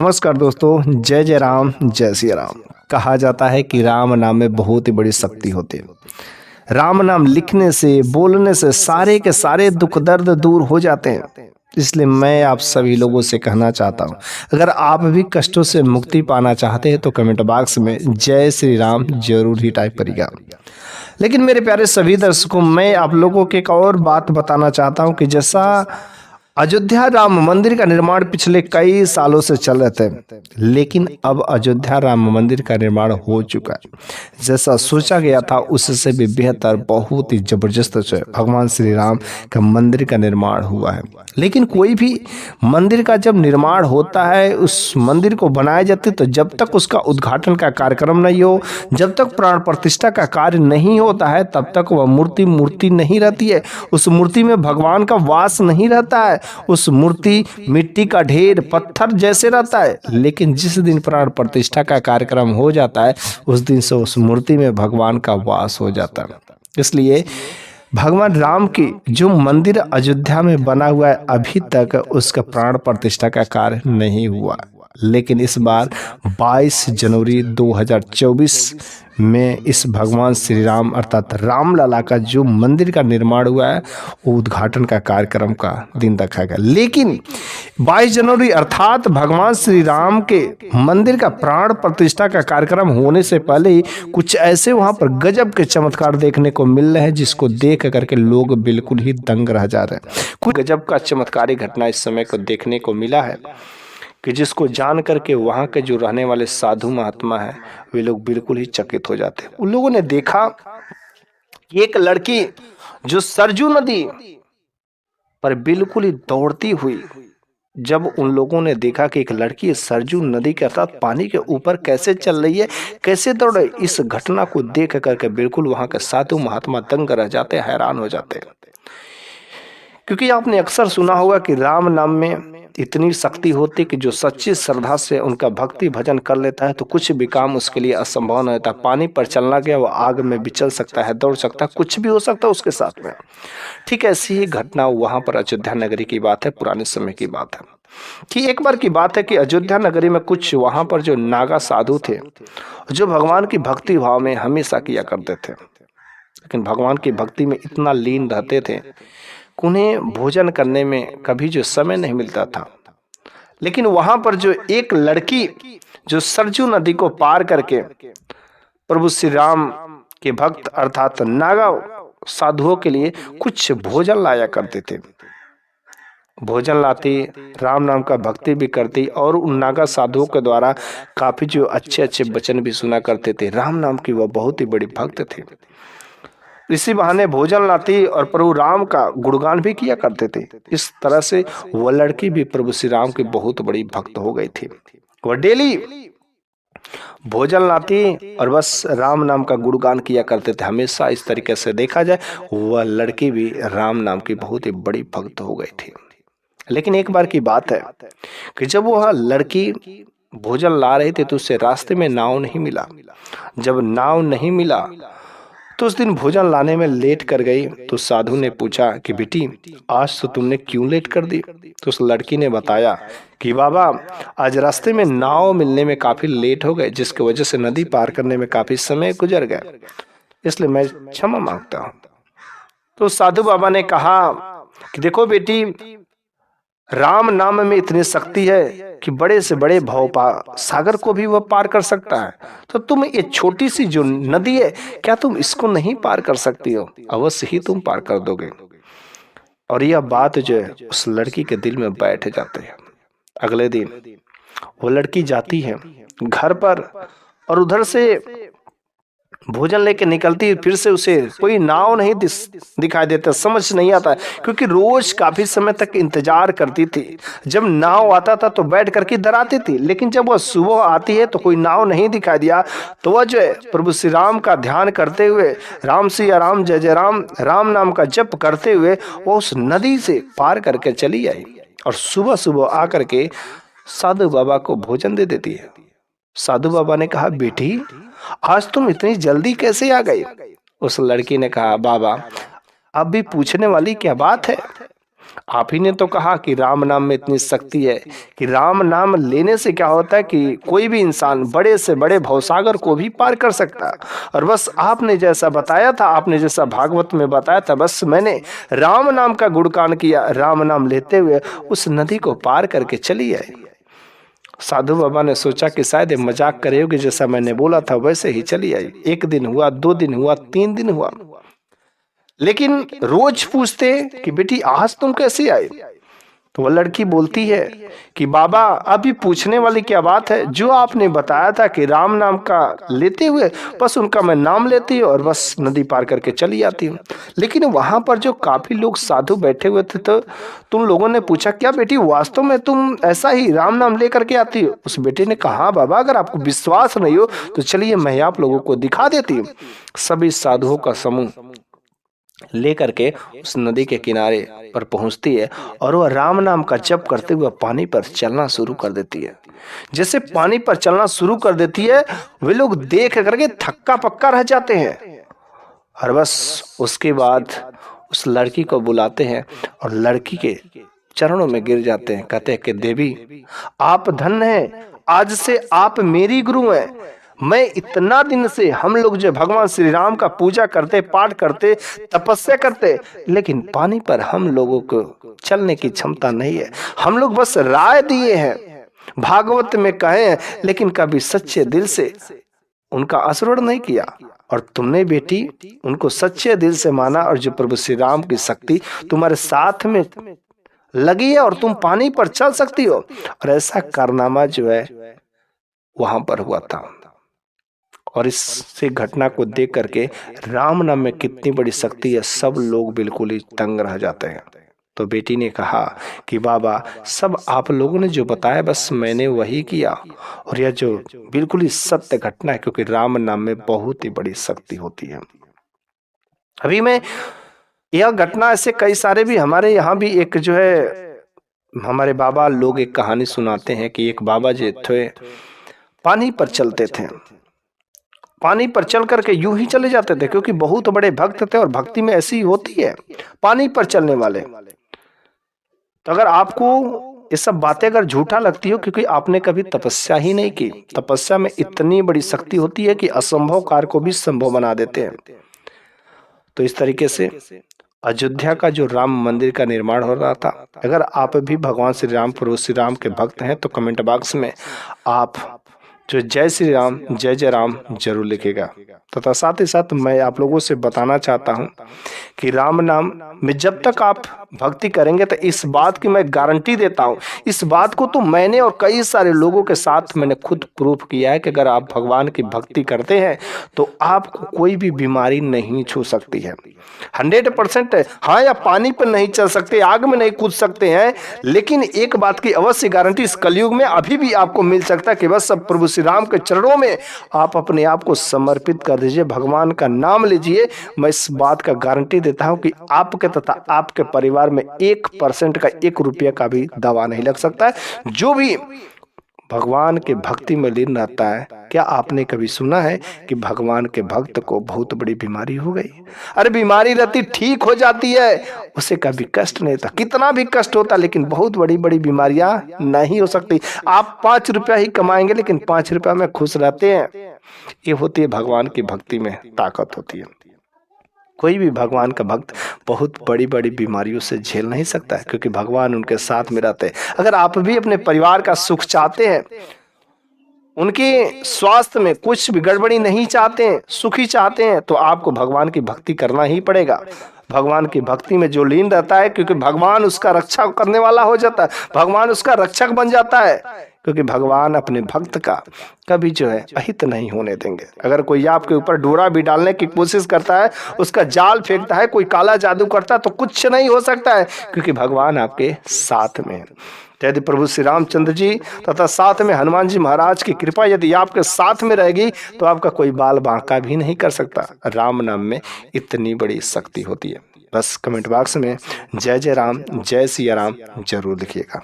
नमस्कार दोस्तों, जय जय राम, जय श्री राम। कहा जाता है कि राम नाम में बहुत ही बड़ी शक्ति होती है। राम नाम लिखने से, बोलने से सारे के सारे दुख दर्द दूर हो जाते हैं। इसलिए मैं आप सभी लोगों से कहना चाहता हूँ, अगर आप भी कष्टों से मुक्ति पाना चाहते हैं तो कमेंट बॉक्स में जय श्री राम जरूर ही टाइप करिएगा। लेकिन मेरे प्यारे सभी दर्शकों, मैं आप लोगों को एक और बात बताना चाहता हूँ कि जैसा अयोध्या राम मंदिर का निर्माण पिछले कई सालों से चल रहे थे, लेकिन अब अयोध्या राम मंदिर का निर्माण हो चुका है। जैसा सोचा गया था उससे भी बेहतर, बहुत ही जबरदस्त से भगवान श्री राम का मंदिर का निर्माण हुआ है। लेकिन कोई भी मंदिर का जब निर्माण होता है, उस मंदिर को बनाए जाते तो जब तक उसका उद्घाटन का कार्यक्रम नहीं हो, जब तक प्राण प्रतिष्ठा का कार्य नहीं होता है, तब तक वह मूर्ति नहीं रहती है। उस मूर्ति में भगवान का वास नहीं रहता है। उस मूर्ति मिट्टी का ढेर, पत्थर जैसे रहता है। लेकिन जिस दिन प्राण प्रतिष्ठा का कार्यक्रम हो जाता है, उस दिन से उस मूर्ति में भगवान का वास हो जाता है। इसलिए भगवान राम की जो मंदिर अयोध्या में बना हुआ है, अभी तक उसका प्राण प्रतिष्ठा का कार्य नहीं हुआ। लेकिन इस बार 22 जनवरी 2024 में इस भगवान श्री राम अर्थात रामलला का जो मंदिर का निर्माण हुआ है, वो उद्घाटन का कार्यक्रम का दिन रखा गया। लेकिन 22 जनवरी अर्थात भगवान श्री राम के मंदिर का प्राण प्रतिष्ठा का कार्यक्रम होने से पहले ही कुछ ऐसे वहां पर गजब के चमत्कार देखने को मिल रहे हैं, जिसको देख करके लोग बिल्कुल ही दंग रह जा रहे हैं। कुछ गजब का चमत्कारी घटना इस समय को देखने को मिला है कि जिसको जान करके वहां के जो रहने वाले साधु महात्मा हैं, वे लोग बिल्कुल ही चकित हो जाते हैं। उन लोगों ने देखा कि एक लड़की जो सरजू नदी पर बिल्कुल ही दौड़ती हुई, जब उन लोगों ने देखा कि एक लड़की सरजू नदी के अर्थात पानी के ऊपर कैसे चल रही है, कैसे दौड़ रही, इस घटना को देख करके बिल्कुल वहां के साधु महात्मा दंग रह जाते, हैरान हो जाते। क्योंकि आपने अक्सर सुना होगा कि राम नाम में इतनी शक्ति होती कि जो सच्ची श्रद्धा से उनका भक्ति भजन कर लेता है तो कुछ भी काम उसके लिए असंभव नहीं होता। पानी पर चलना गया, वो आग में भी चल सकता है, दौड़ सकता है, कुछ भी हो सकता है उसके साथ में। ठीक ऐसी ही घटना वहां पर अयोध्या नगरी की बात है, पुराने समय की बात है कि एक बार की बात है कि अयोध्या नगरी में कुछ वहां पर जो नागा साधु थे, जो भगवान की भक्ति भाव में हमेशा किया करते थे, लेकिन भगवान की भक्ति में इतना लीन रहते थे, उन्हें भोजन करने में कभी जो समय नहीं मिलता था। लेकिन वहां पर जो एक लड़की जो सरजू नदी को पार करके प्रभु श्री राम के भक्त अर्थात नागा साधुओं के लिए कुछ भोजन लाया करते थे, भोजन लाती, राम नाम का भक्ति भी करती और उन नागा साधुओं के द्वारा काफी जो अच्छे अच्छे वचन भी सुना करते थे। राम नाम की वह बहुत ही बड़ी भक्त थे। इसी बहाने भोजन लाती और प्रभु राम का गुणगान भी किया करते थे। इस तरह से वह लड़की भी प्रभु श्री राम की बहुत बड़ी भक्त हो गई थी। वह डेली भोजन लाती और बस राम नाम का गुणगान किया करते थे। हमेशा इस तरीके से देखा जाए, वह लड़की भी राम नाम की बहुत ही बड़ी भक्त हो गई थी। लेकिन एक बार की बात है कि जब वह लड़की भोजन ला रही थी तो उससे रास्ते में नाव नहीं मिला। जब नाव नहीं मिला तो उस दिन भोजन लाने में लेट कर गई। तो साधु ने पूछा कि बेटी, आज तो तुमने क्यों लेट कर दी? तो उस लड़की ने बताया कि बाबा, आज रास्ते में नाव मिलने में काफी लेट हो गए, जिसकी वजह से नदी पार करने में काफी समय गुजर गया, इसलिए मैं क्षमा मांगता हूँ। तो साधु बाबा ने कहा कि देखो बेटी, राम नाम में इतनी शक्ति है कि बड़े से बड़े भव सागर को भी वह पार कर सकता है। तो तुम ये छोटी सी जो नदी है, क्या तुम इसको नहीं पार कर सकती हो? अवश्य ही तुम पार कर दोगे। और यह बात जो है उस लड़की के दिल में बैठ जाते हैं। अगले दिन वो लड़की जाती है घर पर और उधर से भोजन लेके निकलती, फिर से उसे कोई नाव नहीं दिखाई देता। समझ नहीं आता, क्योंकि रोज काफी समय तक इंतजार करती थी। जब नाव आता था तो बैठ करके डराती थी, लेकिन जब वह सुबह आती है तो कोई नाव नहीं दिखाई दिया, तो वह जो है प्रभु श्री राम का ध्यान करते हुए, राम सिया राम जय जय राम, राम नाम का जप करते हुए वो उस नदी से पार करके चली आई और सुबह सुबह आकर के साधु बाबा को भोजन दे देती है। साधु बाबा ने कहा, बेटी, आज तुम इतनी जल्दी कैसे आ गई? उस लड़की ने कहा, बाबा, अब भी पूछने वाली क्या बात है? आप ही ने तो कहा कि राम नाम में इतनी शक्ति है कि राम नाम लेने से क्या होता है कि कोई भी इंसान बड़े से बड़े भवसागर को भी पार कर सकता है। और बस आपने जैसा बताया था, आपने जैसा भागवत में बताया था, बस मैंने राम नाम का गुणगान किया, राम नाम लेते हुए उस नदी को पार करके चली आई। साधु बाबा ने सोचा कि शायद ये मजाक करेगी, जैसा मैंने बोला था वैसे ही चली आई। 1 दिन हुआ, 2 दिन हुआ, 3 दिन हुआ, लेकिन रोज पूछते कि बेटी आज तुम कैसे आई? तो वह लड़की बोलती है कि बाबा अभी पूछने वाली क्या बात है, जो आपने बताया था कि राम नाम का लेते हुए बस उनका मैं नाम लेती हूँ और बस नदी पार करके चली जाती हूँ। लेकिन वहां पर जो काफी लोग साधु बैठे हुए थे, तो तुम लोगों ने पूछा क्या बेटी वास्तव में तुम ऐसा ही राम नाम लेकर के आती हो? उस बेटे ने कहा हाँ बाबा, अगर आपको विश्वास नहीं हो तो चलिए मैं आप लोगों को दिखा देती हूँ। सभी साधुओं का समूह लेकर के उस नदी के किनारे पर पहुंचती है और वह राम नाम का जप करते हुए पानी पर चलना शुरू कर देती है। जैसे पानी पर चलना शुरू कर देती है, वे लोग देख करके थक्का पक्का रह जाते हैं और बस उसके बाद उस लड़की को बुलाते हैं और लड़की के चरणों में गिर जाते हैं। कहते हैं कि देवी आप धन्य हैं, आज से आप मेरी गुरु हैं। मैं इतना दिन से हम लोग जो भगवान श्री राम का पूजा करते, पाठ करते, तपस्या करते, लेकिन पानी पर हम लोगों को चलने की क्षमता नहीं है। हम लोग बस राय दिए हैं, भागवत में कहे हैं, लेकिन कभी सच्चे दिल से उनका आचरण नहीं किया। और तुमने बेटी उनको सच्चे दिल से माना और जो प्रभु श्री राम की शक्ति तुम्हारे साथ में लगी है और तुम पानी पर चल सकती हो। और ऐसा कारनामा जो है वहां पर हुआ था। और इस घटना को देख करके राम नाम में कितनी बड़ी शक्ति है, सब लोग बिल्कुल ही दंग रह जाते हैं। तो बेटी ने कहा कि बाबा सब आप लोगों ने जो बताया बस मैंने वही किया, और यह जो बिल्कुल ही सत्य घटना है, क्योंकि राम नाम में बहुत ही बड़ी शक्ति होती है। अभी मैं यह घटना ऐसे कई सारे भी हमारे यहाँ भी एक जो है हमारे बाबा लोग एक कहानी सुनाते हैं कि एक बाबा जी थे, पानी पर चलते थे, पानी पर चल करके यूं ही चले जाते थे, क्योंकि बहुत बड़े भक्त थे और भक्ति में ऐसी होती है पानी पर चलने वाले। तो अगर आपको ये सब बातें अगर झूठा लगती हो, क्योंकि आपने कभी तपस्या ही नहीं की, तपस्या में इतनी बड़ी शक्ति होती है कि असंभव कार्य को भी संभव बना देते हैं। तो इस तरीके से अयोध्या का जो राम मंदिर का निर्माण हो रहा था, अगर आप भी भगवान श्री राम प्रभु श्री राम के भक्त हैं तो कमेंट बॉक्स में आप जो जय श्री राम जय जय राम जरूर लिखेगा। तथा साथ ही साथ मैं आप लोगों से बताना चाहता हूं कि राम नाम में जब तक आप भक्ति करेंगे तो इस बात की मैं गारंटी देता हूं, इस बात को तो मैंने और कई सारे लोगों के साथ मैंने खुद प्रूफ किया है कि अगर आप भगवान की भक्ति करते हैं तो आपको कोई भी बीमारी नहीं छू सकती है। 100% है। हाँ, या पानी पर नहीं चल सकते, आग में नहीं कूद सकते हैं, लेकिन एक बात की अवश्य गारंटी इस कलयुग में अभी भी आपको मिल सकता है कि बस सब प्रभु श्री राम के चरणों में आप अपने आप को समर्पित कर दीजिए, भगवान का नाम लीजिए। मैं इस बात का गारंटी देता हूं कि आपके तथा आपके परिवार में 1% का 1 रुपया का भी दवा नहीं लग सकता है। जो भी भगवान के भक्ति में लीन रहता है, क्या आपने कभी सुना है कि भगवान के भक्त को बहुत बड़ी बीमारी हो गई? अरे बीमारी रहती ठीक हो जाती है, उसे कभी कष्ट नहीं था, कितना भी कष्ट होता, लेकिन बहुत बड़ी बड़ी बीमारियां नहीं हो सकती। आप 5 रुपया ही कमाएंगे लेकिन 5 रुपया में खुश रहते हैं। ये होती है भगवान की भक्ति में ताकत होती है। कोई भी भगवान का भक्त बहुत बड़ी बड़ी बीमारियों से झेल नहीं सकता है, क्योंकि भगवान उनके साथ में रहते हैं। अगर आप भी अपने परिवार का सुख चाहते हैं, उनके स्वास्थ्य में कुछ भी गड़बड़ी नहीं चाहते हैं, सुखी चाहते हैं, तो आपको भगवान की भक्ति करना ही पड़ेगा। भगवान की भक्ति में जो लीन रहता है, क्योंकि भगवान उसका रक्षा करने वाला हो जाता है, भगवान उसका रक्षक बन जाता है, क्योंकि भगवान अपने भक्त का कभी जो है अहित नहीं होने देंगे। अगर कोई आपके ऊपर डोरा भी डालने की कोशिश करता है, उसका जाल फेंकता है, कोई काला जादू करता है, तो कुछ नहीं हो सकता है, क्योंकि भगवान आपके साथ में है। यदि प्रभु श्री रामचंद्र जी तथा साथ में हनुमान जी महाराज की कृपा यदि आपके साथ में रहेगी तो आपका कोई बाल बांका भी नहीं कर सकता। राम नाम में इतनी बड़ी शक्ति होती है। बस कमेंट बॉक्स में जय जय राम जय सिया राम जरूर लिखिएगा।